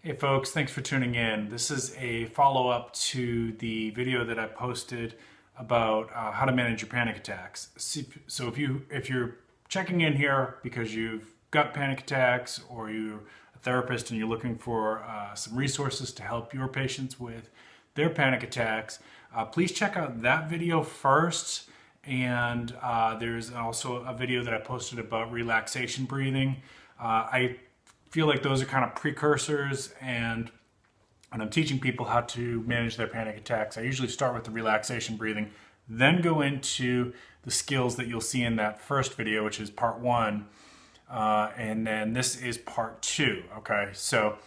Hey folks, thanks for tuning in. This is a follow-up to the video that I posted about how to manage your panic attacks. So if you're checking in here because you've got panic attacks or you're a therapist and you're looking for some resources to help your patients with their panic attacks, please check out that video first. And there's also a video that I posted about relaxation breathing. I feel like those are kind of precursors, and when I'm teaching people how to manage their panic attacks, I usually start with the relaxation breathing, then go into the skills that you'll see in that first video, which is part one, and then this is part two. Okay, so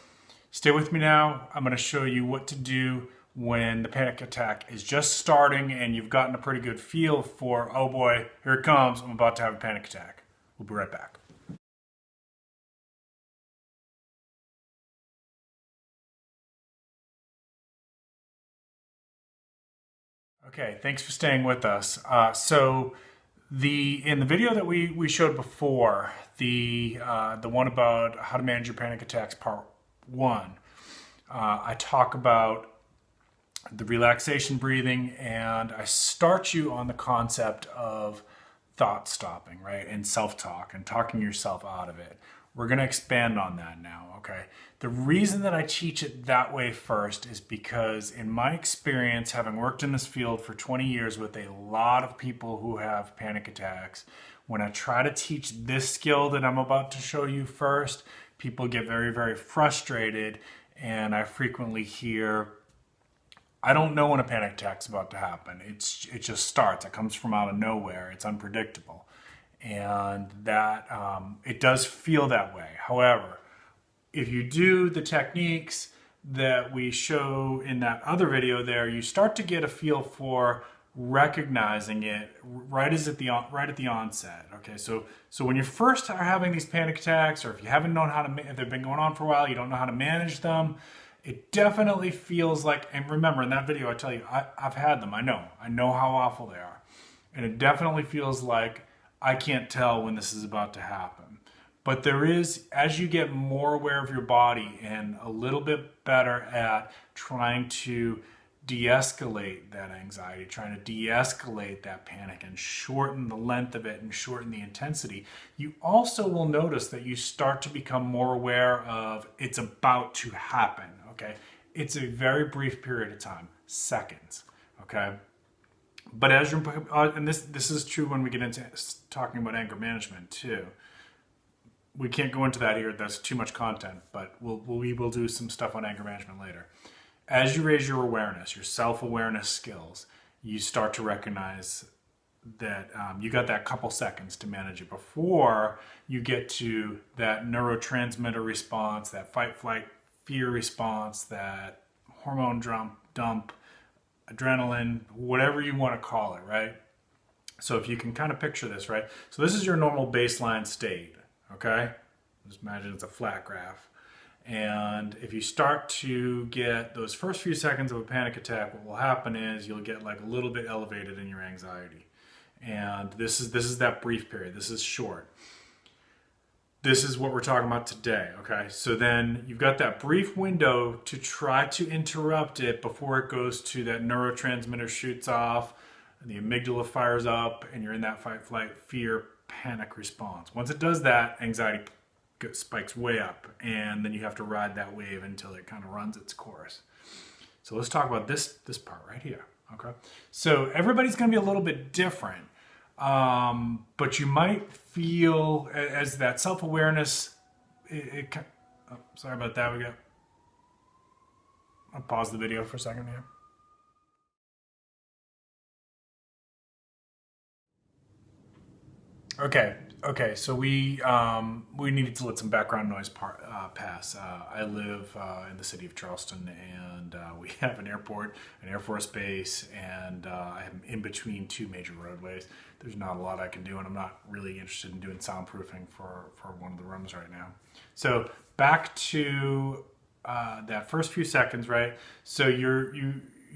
stay with me now. I'm going to show you what to do when the panic attack is just starting and you've gotten a pretty good feel for, oh boy, here it comes, I'm about to have a panic attack. We'll be right back. Okay, thanks for staying with us. In the video that we showed before, the one about how to manage your panic attacks, part one, I talk about the relaxation breathing, and I start you on the concept of thought stopping, right, and self-talk and talking yourself out of it. We're going to expand on that now, okay? The reason that I teach it that way first is because in my experience, having worked in this field for 20 years with a lot of people who have panic attacks, when I try to teach this skill that I'm about to show you first, people get very, very frustrated, and I frequently hear, I don't know when a panic attack's about to happen. It just starts. It comes from out of nowhere. It's unpredictable. And that it does feel that way. However, if you do the techniques that we show in that other video there, you start to get a feel for recognizing it right at the onset. Okay, so when you first are having these panic attacks, or if you haven't known how to, if they've been going on for a while, you don't know how to manage them, it definitely feels like, and remember in that video I tell you, I've had them, I know how awful they are. And it definitely feels like I can't tell when this is about to happen. But there is, as you get more aware of your body and a little bit better at trying to de-escalate that anxiety, trying to de-escalate that panic and shorten the length of it and shorten the intensity, you also will notice that you start to become more aware of it's about to happen, okay? It's a very brief period of time, seconds, okay? But as you're, and this is true when we get into talking about anger management too. We can't go into that here, that's too much content, but we will do some stuff on anger management later. As you raise your awareness, your self-awareness skills, you start to recognize that you got that couple seconds to manage it before you get to that neurotransmitter response, that fight, flight, fear response, that hormone dump, adrenaline, whatever you want to call it, right? So if you can kind of picture this, right? So this is your normal baseline state, okay? Just imagine it's a flat graph. And if you start to get those first few seconds of a panic attack, what will happen is you'll get like a little bit elevated in your anxiety. And this is that brief period. This is short. This is what we're talking about today, okay? So then you've got that brief window to try to interrupt it before it goes to that neurotransmitter shoots off, and the amygdala fires up, and you're in that fight, flight, fear, panic response. Once it does that, anxiety spikes way up, and then you have to ride that wave until it kind of runs its course. So let's talk about this part right here, okay? So everybody's gonna be a little bit different. But you might feel as that self-awareness, oh, sorry about that. I'll pause the video for a second here. Okay, so we needed to let some background noise pass. I live in the city of Charleston, and we have an airport, an Air Force base, and I'm in between two major roadways. There's not a lot I can do, and I'm not really interested in doing soundproofing for one of the rooms right now. So back to that first few seconds, right? So your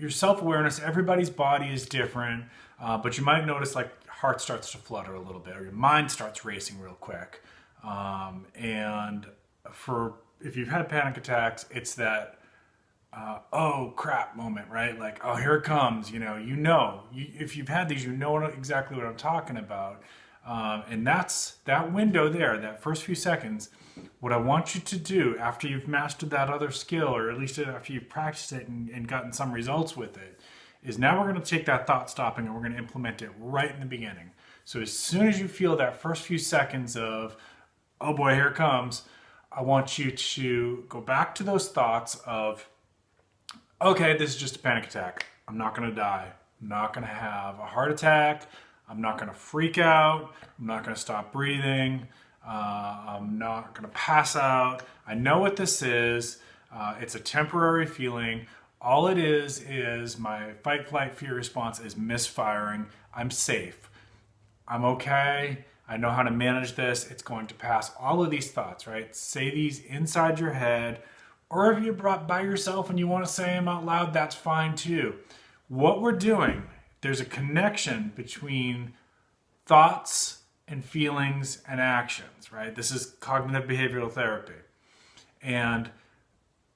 self-awareness, everybody's body is different, but you might notice like heart starts to flutter a little bit, or your mind starts racing real quick. And for if you've had panic attacks, it's that oh crap moment, right? Like, oh, here it comes. If you've had these, you know exactly what I'm talking about. And that's that window there, that first few seconds. What I want you to do after you've mastered that other skill, or at least after you've practiced it and gotten some results with it, is now we're going to take that thought stopping and we're going to implement it right in the beginning. So as soon as you feel that first few seconds of, oh boy, here it comes, I want you to go back to those thoughts of, okay, this is just a panic attack. I'm not going to die. I'm not going to have a heart attack. I'm not going to freak out. I'm not going to stop breathing. I'm not going to pass out. I know what this is. It's a temporary feeling. All it is my fight, flight, fear response is misfiring. I'm safe. I'm okay. I know how to manage this. It's going to pass. All of these thoughts, right? Say these inside your head. Or if you're by yourself and you want to say them out loud, that's fine too. What we're doing, there's a connection between thoughts and feelings and actions, right? This is cognitive behavioral therapy. And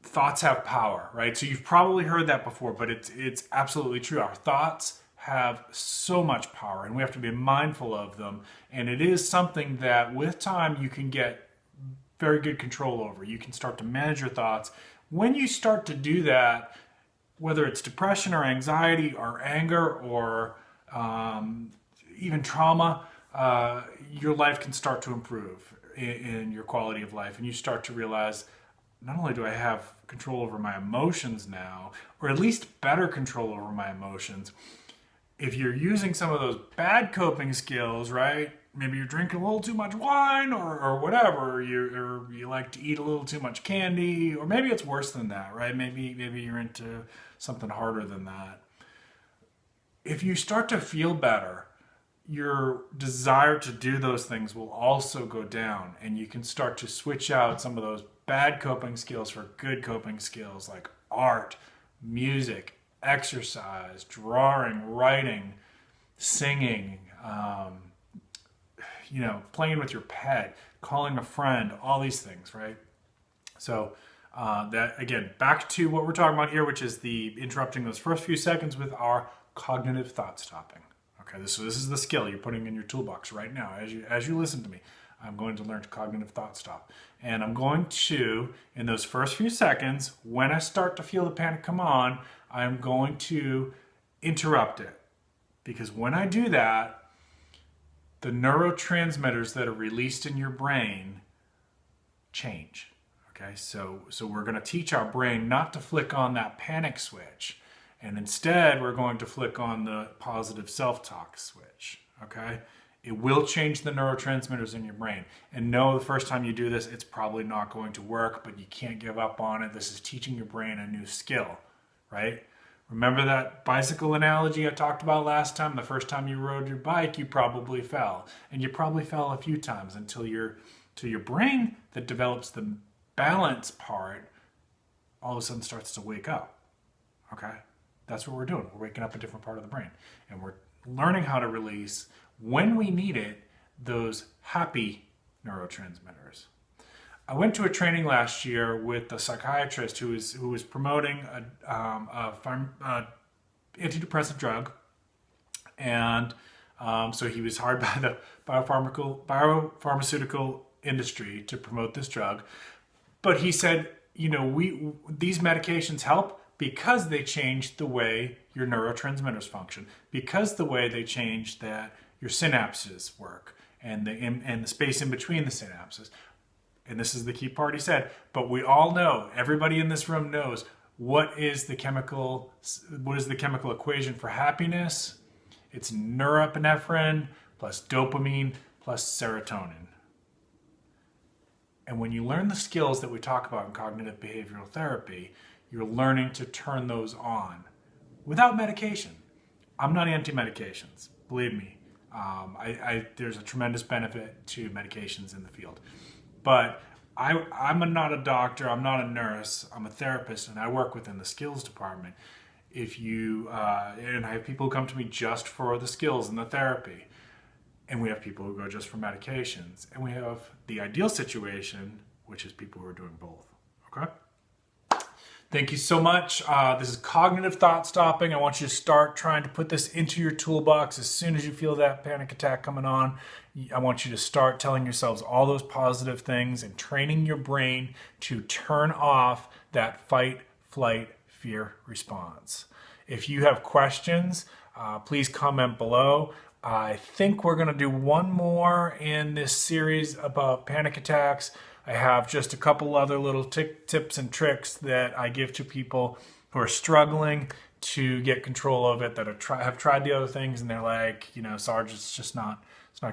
thoughts have power, right? So you've probably heard that before, but it's absolutely true. Our thoughts have so much power and we have to be mindful of them. And it is something that with time you can get very good control over. You can start to manage your thoughts. When you start to do that, whether it's depression or anxiety or anger or even trauma, your life can start to improve in your quality of life. And you start to realize, not only do I have control over my emotions now, or at least better control over my emotions, if you're using some of those bad coping skills, right? Maybe you're drinking a little too much wine or whatever, or you like to eat a little too much candy, or maybe it's worse than that, right? Maybe you're into something harder than that. If you start to feel better, your desire to do those things will also go down, and you can start to switch out some of those bad coping skills for good coping skills like art, music, exercise, drawing, writing, singing, playing with your pet, calling a friend, all these things, right? So that, again, back to what we're talking about here, which is the interrupting those first few seconds with our cognitive thought stopping. Okay, this is the skill you're putting in your toolbox right now. As you listen to me, I'm going to learn to cognitive thought stop. And I'm going to, in those first few seconds, when I start to feel the panic come on, I'm going to interrupt it. Because when I do that, the neurotransmitters that are released in your brain change. Okay, so we're going to teach our brain not to flick on that panic switch. And instead, we're going to flick on the positive self-talk switch. Okay? It will change the neurotransmitters in your brain. And no, the first time you do this, it's probably not going to work, but you can't give up on it. This is teaching your brain a new skill, right? Remember that bicycle analogy I talked about last time? The first time you rode your bike, you probably fell. And you probably fell a few times until your brain that develops the balance part all of a sudden starts to wake up. Okay? That's what we're doing. We're waking up a different part of the brain. And we're learning how to release, when we need it, those happy neurotransmitters. I went to a training last year with a psychiatrist who was promoting a antidepressant drug, and so he was hired by the biopharmaceutical industry to promote this drug. But he said, these medications help because they change the way your neurotransmitters function, because the way they change that your synapses work and the space in between the synapses. And this is the key part he said, but we all know, everybody in this room knows, what is the chemical equation for happiness? It's norepinephrine plus dopamine plus serotonin. And when you learn the skills that we talk about in cognitive behavioral therapy, you're learning to turn those on without medication. I'm not anti-medications, believe me. There's a tremendous benefit to medications in the field. But I'm not a doctor, I'm not a nurse, I'm a therapist, and I work within the skills department. And I have people who come to me just for the skills and the therapy. And we have people who go just for medications. And we have the ideal situation, which is people who are doing both. Okay. Thank you so much. This is cognitive thought stopping. I want you to start trying to put this into your toolbox as soon as you feel that panic attack coming on. I want you to start telling yourselves all those positive things and training your brain to turn off that fight, flight, fear response. If you have questions, please comment below. I think we're going to do one more in this series about panic attacks. I have just a couple other little tips and tricks that I give to people who are struggling to get control of it, that have tried the other things, and they're like, you know, Sarge, it's not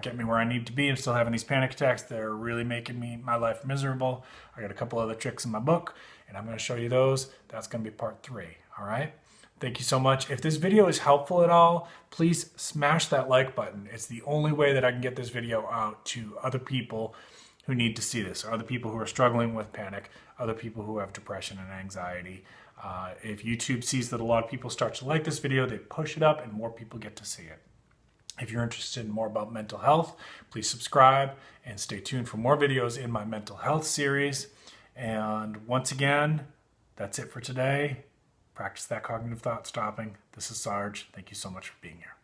getting me where I need to be. I'm still having these panic attacks. They're really making my life miserable. I got a couple other tricks in my book, and I'm going to show you those. That's going to be part 3. All right. Thank you so much. If this video is helpful at all, please smash that like button. It's the only way that I can get this video out to other people who need to see this, other people who are struggling with panic, other people who have depression and anxiety. If YouTube sees that a lot of people start to like this video, they push it up and more people get to see it. If you're interested in more about mental health, please subscribe and stay tuned for more videos in my mental health series. And once again, that's it for today. Practice that cognitive thought stopping. This is Sarge. Thank you so much for being here.